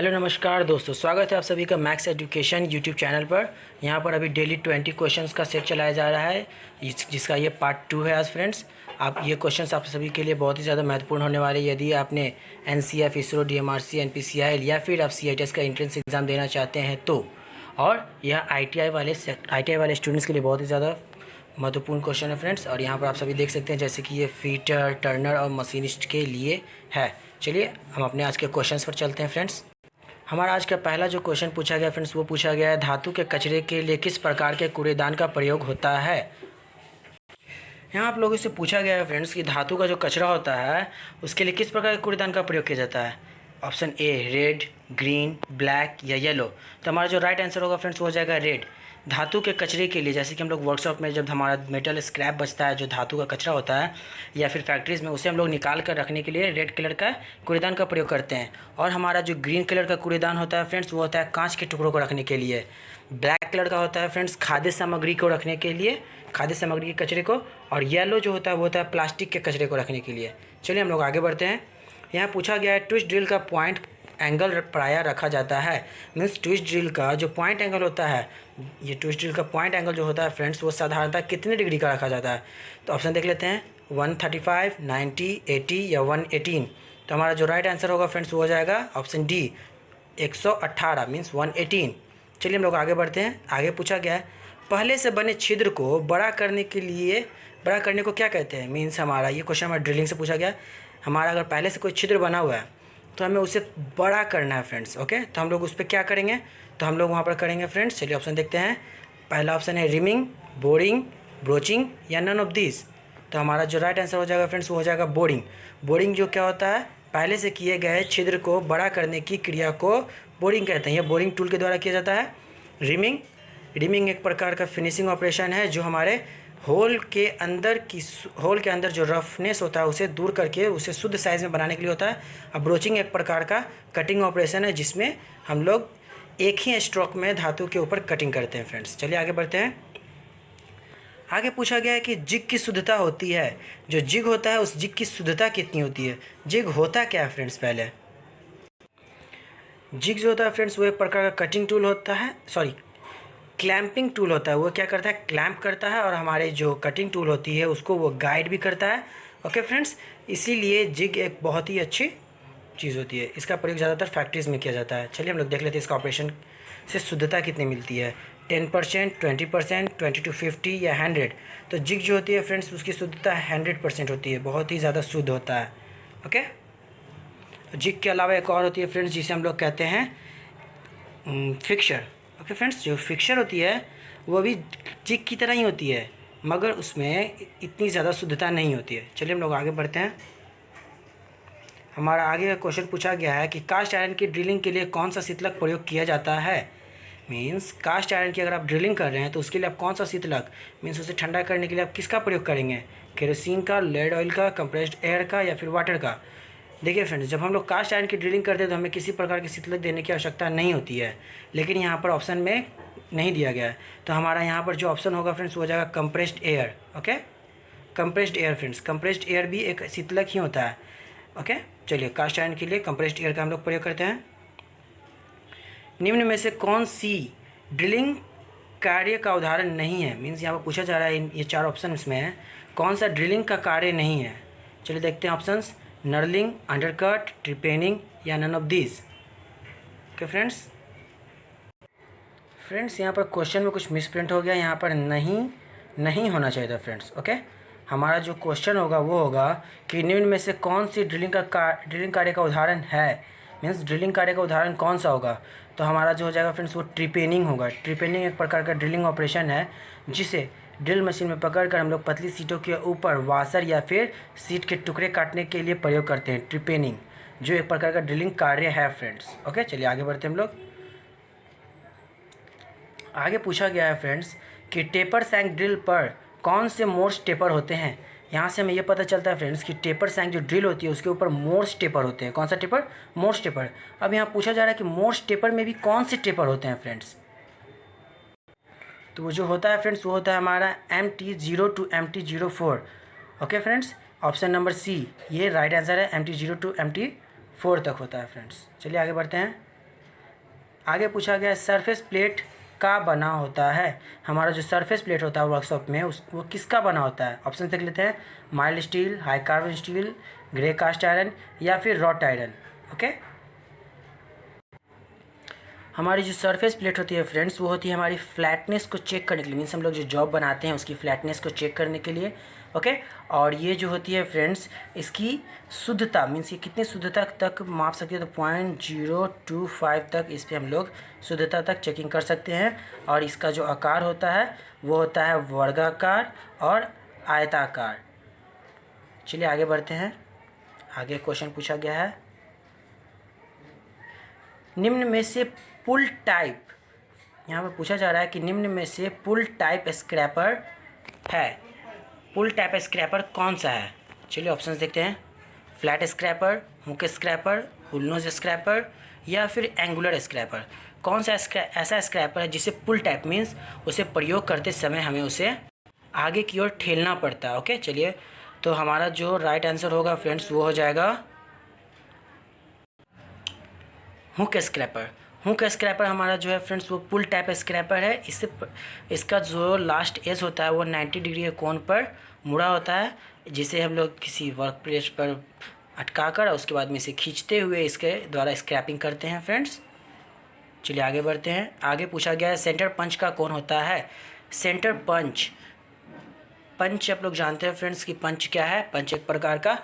Hello नमस्कार दोस्तों, स्वागत है आप सभी का मैथ्स एजुकेशन यूट्यूब चैनल पर। यहाँ पर अभी डेली 20 क्वेश्चंस का सेट चलाया जा रहा है, जिसका ये पार्ट 2 है आज फ्रेंड्स। आप ये क्वेश्चंस आप सभी के लिए बहुत ही ज़्यादा महत्वपूर्ण होने वाले हैं यदि आपने एनसीएफ, इसरो, डीएमआरसी, एनपीसीआई या फिर आप सीआईटीएस का एंट्रेंस एग्ज़ाम देना चाहते हैं तो। और यह आईटीआई वाले स्टूडेंट्स के लिए बहुत ही ज़्यादा महत्वपूर्ण क्वेश्चन है फ्रेंड्स। और यहाँ पर आप सभी देख सकते हैं जैसे कि ये फीटर, टर्नर और मशीनिस्ट के लिए है। चलिए हम अपने आज के क्वेश्चंस पर चलते हैं फ्रेंड्स। हमारा आज का पहला जो क्वेश्चन पूछा गया फ्रेंड्स, वो पूछा गया है धातु के कचरे के लिए किस प्रकार के कूड़ेदान का प्रयोग होता है। यहाँ आप लोगों से पूछा गया है फ्रेंड्स कि धातु का जो कचरा होता है उसके लिए किस प्रकार के कूड़ेदान का प्रयोग किया जाता है। Option A red, green, black या येलो। तो हमारा जो राइट आंसर होगा फ्रेंड्स वो हो जाएगा रेड। धातु के कचरे के लिए, जैसे कि हम लोग वर्कशॉप में जब हमारा मेटल स्क्रैप बचता है, जो धातु का कचरा होता है, या फिर फैक्ट्रीज़ में, उसे हम लोग निकाल कर रखने के लिए रेड कलर का कूड़ेदान का प्रयोग करते हैं। और हमारा जो ग्रीन कलर का कूड़ेदान होता है फ्रेंड्स वो होता है कांच के टुकड़ों को रखने के लिए। ब्लैक कलर का होता है फ्रेंड्स खाद्य सामग्री को रखने के लिए, खाद्य सामग्री के कचरे को। और येलो जो होता है वो होता है प्लास्टिक के कचरे को रखने के लिए। चलिए हम लोग आगे बढ़ते हैं। यहाँ पूछा गया है ट्विस्ट ड्रिल का पॉइंट एंगल प्रायः रखा जाता है। मीन्स ट्विस्ट ड्रिल का जो पॉइंट एंगल होता है, ये ट्विस्ट ड्रिल का पॉइंट एंगल जो होता है फ्रेंड्स वो साधारणतः कितने डिग्री का रखा जाता है। तो ऑप्शन देख लेते हैं 135, 90, 80 या 118। तो हमारा जो राइट आंसर होगा फ्रेंड्स वो हो जाएगा ऑप्शन डी 118 मीन्स 118। चलिए हम लोग आगे बढ़ते हैं। आगे पूछा गया है पहले से बने छिद्र को बड़ा करने को क्या कहते हैं। मीन्स हमारा ये क्वेश्चन हमारा ड्रिलिंग से पूछा गया। हमारा अगर पहले से कोई छिद्र बना हुआ है तो हमें उसे बड़ा करना है फ्रेंड्स। ओके, तो हम लोग उस पर क्या करेंगे, तो हम लोग वहाँ पर करेंगे फ्रेंड्स। चलिए ऑप्शन देखते हैं। पहला ऑप्शन है रिमिंग, बोरिंग, ब्रोचिंग या नन ऑफ दिस। तो हमारा जो राइट आंसर हो जाएगा फ्रेंड्स वो हो जाएगा बोरिंग। बोरिंग जो क्या होता है, पहले से किए गए छिद्र को बड़ा करने की क्रिया को बोरिंग कहते हैं। यह बोरिंग टूल के द्वारा किया जाता है। रिमिंग एक प्रकार का फिनिशिंग ऑपरेशन है जो हमारे होल के अंदर जो रफनेस होता है उसे दूर करके उसे शुद्ध साइज़ में बनाने के लिए होता है। अब ब्रोचिंग एक प्रकार का कटिंग ऑपरेशन है जिसमें हम लोग एक ही स्ट्रोक में धातु के ऊपर कटिंग करते हैं फ्रेंड्स। चलिए आगे बढ़ते हैं। आगे पूछा गया है कि जिग की शुद्धता होती है, जो जिग होता है उस जिग की शुद्धता कितनी होती है। जिग होता क्या है फ्रेंड्स, पहले जिग जो होता है फ्रेंड्स वो एक प्रकार का कटिंग टूल होता है, क्लैंपिंग टूल होता है। वो क्या करता है, क्लैंप करता है, और हमारे जो कटिंग टूल होती है उसको वो गाइड भी करता है। ओके फ्रेंड्स, इसीलिए जिग एक बहुत ही अच्छी चीज़ होती है। इसका प्रयोग ज़्यादातर फैक्ट्रीज़ में किया जाता है। चलिए हम लोग देख लेते हैं इसका ऑपरेशन से शुद्धता कितनी मिलती है। 10%, 20%, 20 to 50 या 100। तो जिग जो होती है फ्रेंड्स उसकी शुद्धता 100% होती है, बहुत ही ज़्यादा शुद्ध होता है। ओके, जिग के अलावा एक और होती है फ्रेंड्स जिसे हम लोग कहते हैं फिक्सर। ओके फ्रेंड्स, जो फिक्सर होती है वो भी जिग की तरह ही होती है मगर उसमें इतनी ज़्यादा शुद्धता नहीं होती है। चलिए हम लोग आगे बढ़ते हैं। हमारा आगे का क्वेश्चन पूछा गया है कि कास्ट आयरन की ड्रिलिंग के लिए कौन सा शीतलक प्रयोग किया जाता है। मीन्स कास्ट आयरन की अगर आप ड्रिलिंग कर रहे हैं तो उसके लिए आप कौन सा शीतलक, मीन्स उसे ठंडा करने के लिए आप किसका प्रयोग करेंगे, केरोसिन का, लेड ऑयल का, कंप्रेस्ड एयर का या फिर वाटर का। देखिए फ्रेंड्स, जब हम लोग कास्ट आयरन की ड्रिलिंग करते हैं तो हमें किसी प्रकार की शीतलक देने की आवश्यकता नहीं होती है, लेकिन यहाँ पर ऑप्शन में नहीं दिया गया है। तो हमारा यहाँ पर जो ऑप्शन होगा फ्रेंड्स वो हो जाएगा compressed air. Okay, compressed air friends, compressed air भी एक शीतलक ही होता है। ओके, चलिए कास्ट आयरन के लिए कंप्रेस्ड एयर का हम लोग प्रयोग करते हैं। निम्न में से कौन सी ड्रिलिंग कार्य का उदाहरण नहीं है। मीन्स यहाँ पर पूछा जा रहा है ये 4 ऑप्शन इसमें है, कौन सा ड्रिलिंग का कार्य नहीं है। चलिए देखते हैं ऑप्शंस। नर्लिंग, अंडरकट, ट्रिपेनिंग या none of this. Okay friends यहाँ पर क्वेश्चन में कुछ मिसप्रिंट हो गया, यहाँ पर नहीं होना चाहिए था फ्रेंड्स। ओके, हमारा जो क्वेश्चन होगा वो होगा कि निम्न में से कौन सी ड्रिलिंग कार्य का उदाहरण है। मीन्स ड्रिलिंग कार्य का उदाहरण कौन सा होगा, तो हमारा जो हो जाएगा फ्रेंड्स वो ट्रिपेनिंग होगा। ट्रिपेनिंग एक प्रकार का ड्रिलिंग ऑपरेशन है जिसे ड्रिल मशीन में पकड़कर हम लोग पतली सीटों के ऊपर वाशर या फिर सीट के टुकड़े काटने के लिए प्रयोग करते हैं। ट्रिपेनिंग जो एक प्रकार का ड्रिलिंग कार्य है फ्रेंड्स। ओके, चलिए आगे बढ़ते हैं हम लोग। आगे पूछा गया है फ्रेंड्स कि टेपर सैंक ड्रिल पर कौन से मोर्स टेपर होते हैं। यहाँ से हमें यह पता चलता है फ्रेंड्स कि टेपर सैंक जो ड्रिल होती है उसके ऊपर मोर्स टेपर होते हैं। कौन सा टेपर, मोर्स टेपर। अब यहाँ पूछा जा रहा है कि मोर्स टेपर में भी कौन से टेपर होते हैं फ्रेंड्स। तो वो जो होता है फ्रेंड्स वो होता है हमारा MT0 to MT04। Okay friends, option number C ये राइट आंसर है। MT0 to MT4 तक होता है फ्रेंड्स। चलिए आगे बढ़ते हैं। आगे पूछा गया सरफेस प्लेट का बना होता है। हमारा जो सरफेस प्लेट होता है वर्कशॉप में वो किसका बना होता है? ऑप्शन देख लेते हैं, mild steel, high carbon steel, grey cast iron या फिर रॉट आयरन। ओके, हमारी जो सरफेस प्लेट होती है फ्रेंड्स वो होती है हमारी फ्लैटनेस को चेक करने के लिए, मीन्स हम लोग जो जॉब बनाते हैं उसकी फ्लैटनेस को चेक करने के लिए। ओके, और ये जो होती है फ्रेंड्स इसकी शुद्धता, मीन्स ये कितनी शुद्धता तक माप सकते हैं, तो 0.025 तक इस पर हम लोग शुद्धता तक चेकिंग कर सकते हैं। और इसका जो आकार होता है वो होता है वर्गाकार और आयताकार। चलिए आगे बढ़ते हैं। आगे क्वेश्चन पूछा गया है, निम्न में से पुल टाइप, यहाँ पर पूछा जा रहा है कि निम्न में से पुल टाइप स्क्रैपर है, पुल टाइप स्क्रैपर कौन सा है? चलिए ऑप्शंस देखते हैं, फ्लैट स्क्रैपर, हुक स्क्रैपर, हुलनोज स्क्रैपर या फिर एंगुलर स्क्रैपर। कौन सा ऐसा स्क्रैपर है जिसे पुल टाइप मीन्स उसे प्रयोग करते समय हमें उसे आगे की ओर ठेलना पड़ता है। ओके, चलिए तो हमारा जो राइट आंसर होगा फ्रेंड्स वो हो जाएगा हुक स्क्रैपर। हुक स्क्रैपर हमारा जो है फ्रेंड्स वो पुल टाइप स्क्रैपर है। इसका जो लास्ट एज होता है वो 90 डिग्री के कोण पर मुड़ा होता है, जिसे हम लोग किसी वर्क प्लेस पर अटका कर उसके बाद में इसे खींचते हुए इसके द्वारा स्क्रैपिंग करते हैं फ्रेंड्स। चलिए आगे बढ़ते हैं। आगे पूछा गया है सेंटर पंच का कौन होता है? सेंटर पंच, पंच आप लोग जानते हैं फ्रेंड्स कि पंच क्या है? पंच एक प्रकार का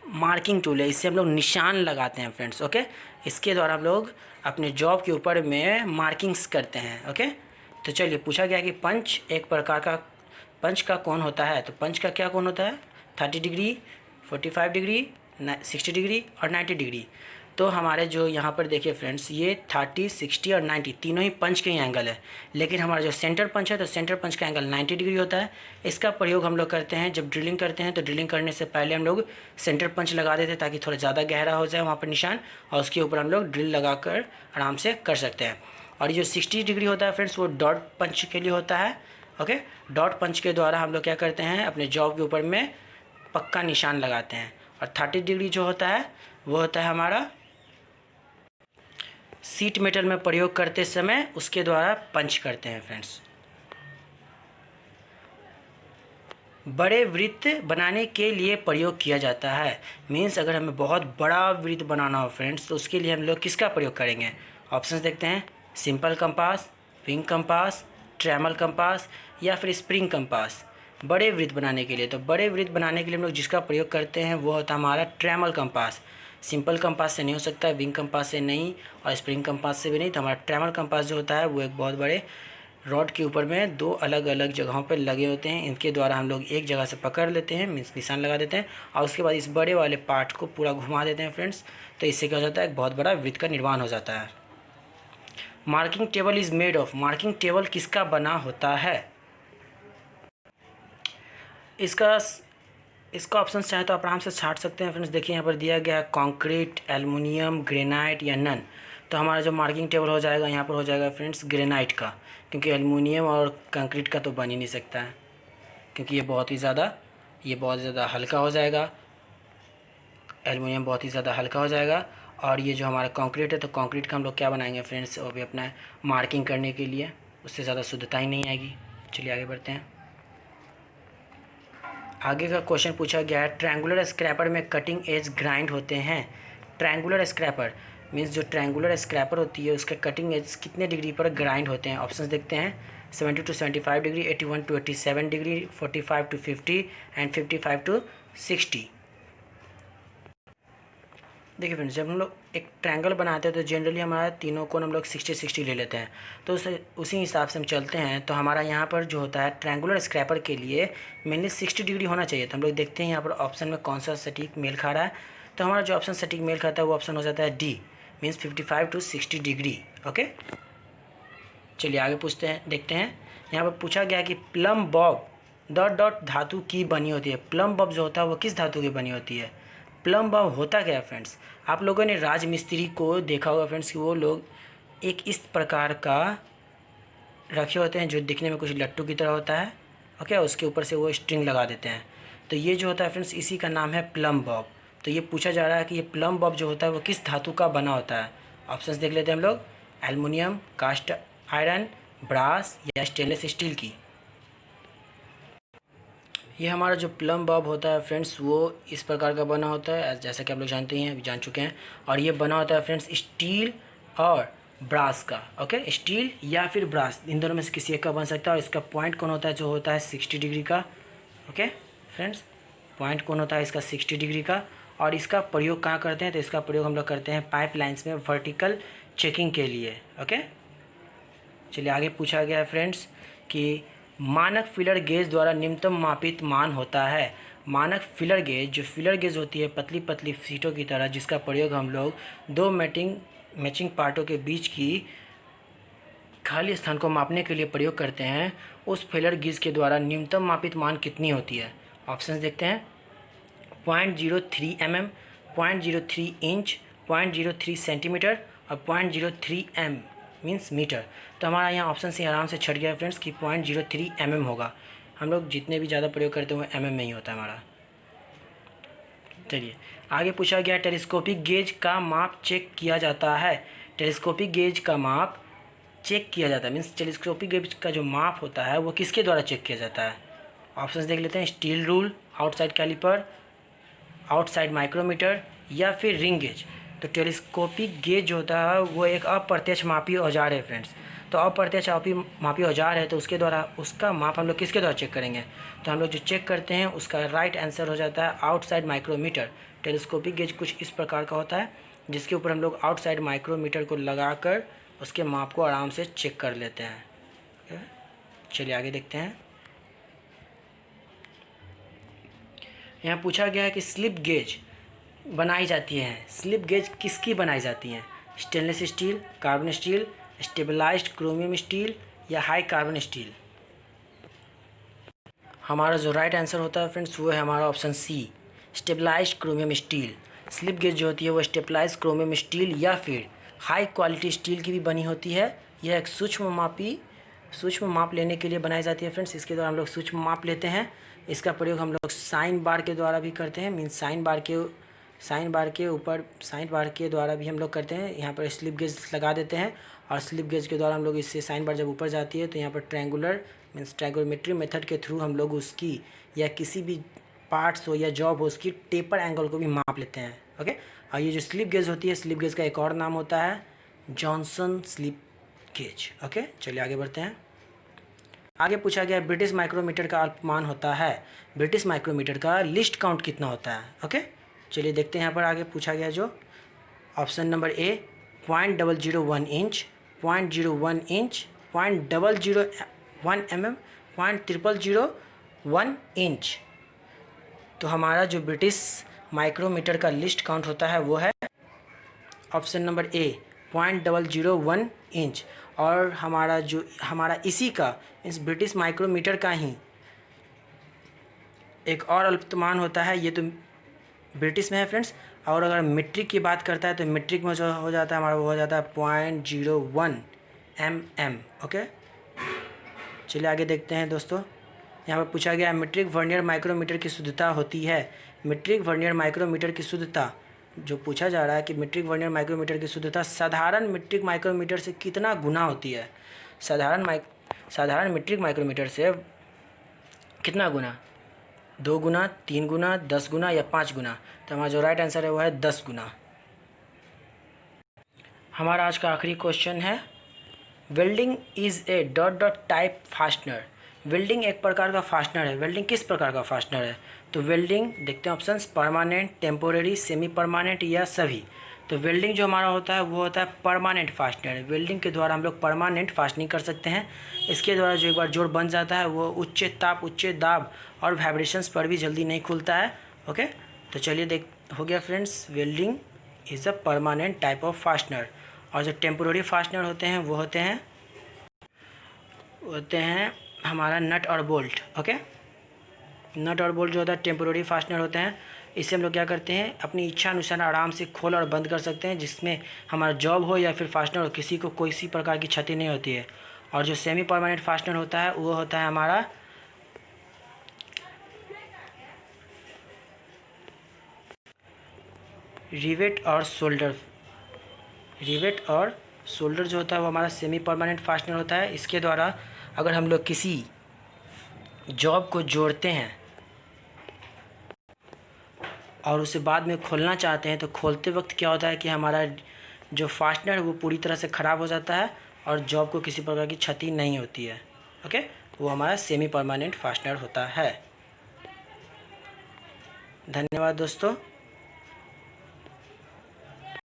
मार्किंग टूल है, इससे हम लोग निशान लगाते हैं फ्रेंड्स। ओके, इसके द्वारा हम लोग अपने जॉब के ऊपर में मार्किंग्स करते हैं। ओके, तो चलिए पूछा गया कि पंच एक प्रकार का, पंच का कोण होता है, तो पंच का क्या कोण होता है? 30 डिग्री, 45 डिग्री, 60 डिग्री और 90 डिग्री। तो हमारे जो यहाँ पर देखिए फ्रेंड्स ये 30, 60 और 90 तीनों ही पंच के ही एंगल है, लेकिन हमारा जो सेंटर पंच है तो सेंटर पंच का एंगल 90 डिग्री होता है। इसका प्रयोग हम लोग करते हैं जब ड्रिलिंग करते हैं, तो ड्रिलिंग करने से पहले हम लोग सेंटर पंच लगा देते हैं ताकि थोड़ा ज़्यादा गहरा हो जाए वहाँ पर निशान, और उसके ऊपर हम लोग ड्रिल लगा कर आराम से कर सकते हैं। और ये जो 60 डिग्री होता है फ्रेंड्स वो डॉट पंच के लिए होता है। ओके, डॉट पंच के द्वारा हम लोग क्या करते हैं अपने जॉब के ऊपर में पक्का निशान लगाते हैं। और 30 डिग्री जो होता है वो होता है हमारा सीट मेटल में प्रयोग करते समय उसके द्वारा पंच करते हैं फ्रेंड्स। बड़े वृत्त बनाने के लिए प्रयोग किया जाता है, मीन्स अगर हमें बहुत बड़ा वृत्त बनाना हो फ्रेंड्स तो उसके लिए हम लोग किसका प्रयोग करेंगे? ऑप्शंस देखते हैं, simple compass, wing compass, ट्रैमल compass या फिर स्प्रिंग कंपास। बड़े वृत्त बनाने के लिए, तो बड़े वृत्त बनाने के लिए हम लोग जिसका प्रयोग करते हैं वो होता है हमारा ट्रैमल कंपास। सिंपल कंपास से नहीं हो सकता, विंग कंपास से नहीं और स्प्रिंग कंपास से भी नहीं। तो हमारा ट्रैमल कंपास जो होता है वो एक बहुत बड़े रॉड के ऊपर में दो अलग अलग जगहों पर लगे होते हैं। इनके द्वारा हम लोग एक जगह से पकड़ लेते हैं, मीन्स निशान लगा देते हैं, और उसके बाद इस बड़े वाले पार्ट को पूरा घुमा देते हैं फ्रेंड्स। तो इससे क्या हो जाता है, एक बहुत बड़ा वृत्त का निर्माण हो जाता है। Marking table is made of, marking table किसका बना होता है? इसका ऑप्शन चाहे तो आप आराम से छांट सकते हैं फ्रेंड्स। देखिए यहाँ पर दिया गया है कंक्रीट, एल्युमिनियम, ग्रेनाइट या नन। तो हमारा जो मार्किंग टेबल हो जाएगा यहाँ पर हो जाएगा फ्रेंड्स ग्रेनाइट का, क्योंकि एल्युमिनियम और कंक्रीट का तो बन ही नहीं सकता है, क्योंकि ये बहुत ही ज़्यादा हल्का हो जाएगा। एल्युमिनियम बहुत ही ज़्यादा हल्का हो जाएगा। और ये जो हमारा कंक्रीट है तो कंक्रीट का हम लोग क्या बनाएंगे फ्रेंड्स, वो भी अपना मार्किंग करने के लिए, उससे ज़्यादा शुद्धता ही नहीं आएगी। चलिए आगे बढ़ते हैं। आगे का क्वेश्चन पूछा गया है, ट्रायंगुलर स्क्रैपर में कटिंग एज ग्राइंड होते हैं। ट्रायंगुलर स्क्रैपर मीन्स जो ट्रायंगुलर स्क्रैपर होती है उसके कटिंग एज कितने डिग्री पर ग्राइंड होते हैं? ऑप्शंस देखते हैं, 70 to 75 degree, 81 to 87 degree, 45 to 50 and 55 to 60। देखिए फ्रेंड्स, जब हम लोग एक ट्रायंगल बनाते हैं तो जनरली हमारा तीनों कोण हम लोग 60-60 ले लेते हैं, तो उसी हिसाब से हम चलते हैं। तो हमारा यहाँ पर जो होता है ट्रायंगुलर स्क्रैपर के लिए मेनली 60 डिग्री होना चाहिए। तो हम लोग देखते हैं यहाँ पर ऑप्शन में कौन सा सटीक मेल खा रहा है। तो हमारा जो ऑप्शन सटीक मेल खाता है वो ऑप्शन हो जाता है D, means 55 to 60 degree. Okay, चलिए आगे पूछते हैं, देखते हैं। यहाँ पर पूछा गया कि प्लम बॉब डॉट डॉट धातु की बनी होती है। प्लम बॉब जो होता है वो किस धातु की बनी होती है? प्लम बॉब होता क्या है फ्रेंड्स? आप लोगों ने राजमिस्त्री को देखा होगा फ्रेंड्स कि वो लोग एक इस प्रकार का रखे होते हैं जो दिखने में कुछ लट्टू की तरह होता है। ओके, उसके ऊपर से वो स्ट्रिंग लगा देते हैं। तो ये जो होता है फ्रेंड्स इसी का नाम है प्लम बॉब। तो ये पूछा जा रहा है कि ये प्लम बॉब जो होता है वो किस धातु का बना होता है? ऑप्शंस देख लेते हैं हम लोग, एल्युमिनियम, कास्ट आयरन, ब्रास या स्टेनलेस स्टील की? ये हमारा जो प्लम बॉब होता है फ्रेंड्स वो इस प्रकार का बना होता है, जैसा कि आप लोग जानते हैं, अभी जान चुके हैं। और ये बना होता है फ्रेंड्स स्टील और ब्रास का। ओके, स्टील या फिर ब्रास, इन दोनों में से किसी एक का बन सकता है। और इसका पॉइंट कौन होता है, जो होता है 60 डिग्री का। ओके फ्रेंड्स, पॉइंट कौन होता है इसका 60 डिग्री का। और इसका प्रयोग कहाँ करते हैं, तो इसका प्रयोग हम लोग करते हैं पाइप लाइन्स में वर्टिकल चेकिंग के लिए। ओके, चलिए आगे पूछा गया है फ्रेंड्स कि मानक फिलर गेज द्वारा निम्नतम मापित मान होता है। मानक फिलर गेज, जो फिलर गेज होती है पतली पतली सीटों की तरह, जिसका प्रयोग हम लोग दो मैचिंग पार्टों के बीच की खाली स्थान को मापने के लिए प्रयोग करते हैं, उस फिलर गेज के द्वारा न्यूनतम मापित मान कितनी होती है? ऑप्शन देखते हैं। 0.03 mm, 0.03 इंच, 0.03 सेंटीमीटर और 0.03 m मीन्स मीटर। तो हमारा यहाँ ऑप्शन से आराम से छट गया फ्रेंड्स कि 0.03 mm होगा। हम लोग जितने भी ज़्यादा प्रयोग करते हैं वो mm में ही होता है हमारा। चलिए आगे पूछा गया, टेलीस्कोपिक गेज का माप चेक किया जाता है। टेलीस्कोपिक गेज का माप चेक किया जाता है मीन्स टेलीस्कोपिक गेज का जो माप होता है वो किसके द्वारा चेक किया जाता है? ऑप्शन देख लेते हैं। Steel rule, outside calliper, outside micrometer या फिर रिंग गेज। तो टेलीस्कोपिक गेज जो होता है वो एक अप्रत्यक्ष मापी औजार है फ्रेंड्स। तो अप्रत्यक्ष मापी औजार है, तो उसके द्वारा उसका माप हम लोग किसके द्वारा चेक करेंगे? तो हम लोग जो चेक करते हैं उसका राइट आंसर हो जाता है आउटसाइड माइक्रोमीटर। टेलीस्कोपिक गेज कुछ इस प्रकार का होता है जिसके ऊपर हम लोग आउटसाइड माइक्रोमीटर को लगाकर उसके माप को आराम से चेक कर लेते हैं। चलिए आगे देखते हैं। यहाँ पूछा गया है कि स्लिप गेज बनाई जाती है। स्लिप गेज किसकी बनाई जाती हैं? Stainless steel, carbon steel, stabilised chromium steel या हाई कार्बन स्टील? हमारा जो राइट आंसर होता है फ्रेंड्स वो है हमारा option C, stabilised chromium steel. Slip gauge जो होती है वो स्टेबलाइज्ड क्रोमियम स्टील या फिर हाई क्वालिटी स्टील की भी बनी होती है। यह एक सूक्ष्म माप लेने के लिए बनाई जाती है फ्रेंड्स। इसके द्वारा हम लोग सूक्ष्म माप लेते हैं। इसका प्रयोग हम लोग साइन बार के द्वारा भी करते हैं, मीन्स साइन बार के द्वारा भी हम लोग करते हैं। यहाँ पर स्लिप गेज लगा देते हैं और स्लिप गेज के द्वारा हम लोग इससे साइन बार जब ऊपर जाती है तो यहाँ पर ट्रायंगुलर मीन्स ट्रायगोनोमेट्री मेथड के थ्रू हम लोग उसकी या किसी भी पार्ट्स हो या जॉब हो उसकी टेपर एंगल को भी माप लेते हैं। ओके, और ये जो स्लिप गेज होती है, स्लिप गेज का एक और नाम होता है जॉनसन स्लिप गेज। ओके, चलिए आगे बढ़ते हैं। आगे पूछा गया ब्रिटिश माइक्रोमीटर का अल्पमान होता है। ब्रिटिश माइक्रोमीटर का लिस्ट काउंट कितना होता है? ओके, चलिए देखते हैं। यहाँ पर आगे पूछा गया जो option number A 0.001 inch, 0.01 inch, 0.001 mm, 0.0001 inch. तो हमारा जो ब्रिटिश माइक्रोमीटर का लिस्ट काउंट होता है वो है ऑप्शन नंबर ए 0.001 इंच। और हमारा इसी का इस ब्रिटिश माइक्रोमीटर का ही एक और अल्पमान होता है, ये तो ब्रिटिश में है फ्रेंड्स। और अगर मीट्रिक की बात करता है तो मीट्रिक में जो हो जाता है हमारा वो हो जाता है 0.01 mm। ओके, चलिए आगे देखते हैं दोस्तों। यहाँ पर पूछा गया मीट्रिक वर्नियर माइक्रोमीटर की शुद्धता होती है। मीट्रिक वर्नियर माइक्रोमीटर की शुद्धता जो पूछा जा रहा है कि मीट्रिक वर्नियर माइक्रोमीटर की शुद्धता साधारण मीट्रिक माइक्रोमीटर से कितना गुना होती है? साधारण मीट्रिक माइक्रोमीटर से कितना गुना? 2 गुना, 3 गुना, 10 गुना या 5 गुना? तो हमारा जो राइट आंसर है वो है 10 गुना। हमारा आज का आखिरी क्वेश्चन है, welding is a dot dot type fastener. Welding एक प्रकार का फास्टनर है। वेल्डिंग किस प्रकार का फास्टनर है? तो वेल्डिंग देखते हैं options, permanent, temporary, semi permanent या सभी। तो वेल्डिंग जो हमारा होता है वो होता है परमानेंट फास्टनर। वेल्डिंग के द्वारा हम लोग परमानेंट फास्टनिंग कर सकते हैं। इसके द्वारा जो एक बार जोड़ बन जाता है वो उच्च ताप, उच्च दाब और वाइब्रेशंस पर भी जल्दी नहीं खुलता है। ओके, तो चलिए हो गया friends, welding is a permanent type of fastener. और जो टेम्पोररी फास्टनर होते हैं वो होते हैं हमारा नट और बोल्ट। ओके, नट और बोल्ट जो होता है टेम्पोररी फास्टनर होते हैं। इससे हम लोग क्या करते हैं, अपनी इच्छा अनुसार आराम से खोल और बंद कर सकते हैं, जिसमें हमारा जॉब हो या फिर फास्टनर हो, किसी को कोई सी प्रकार की क्षति नहीं होती है। और जो सेमी परमानेंट फास्टनर होता है वो होता है हमारा रिवेट और शोल्डर जो होता है वो हमारा सेमी परमानेंट फास्टनर होता है। इसके द्वारा अगर हम लोग किसी जॉब को जोड़ते हैं और उसे बाद में खोलना चाहते हैं तो खोलते वक्त क्या होता है कि हमारा जो फास्टनर है वो पूरी तरह से ख़राब हो जाता है और जॉब को किसी प्रकार की क्षति नहीं होती है। ओके, वो हमारा सेमी परमानेंट फास्टनर होता है। धन्यवाद दोस्तों।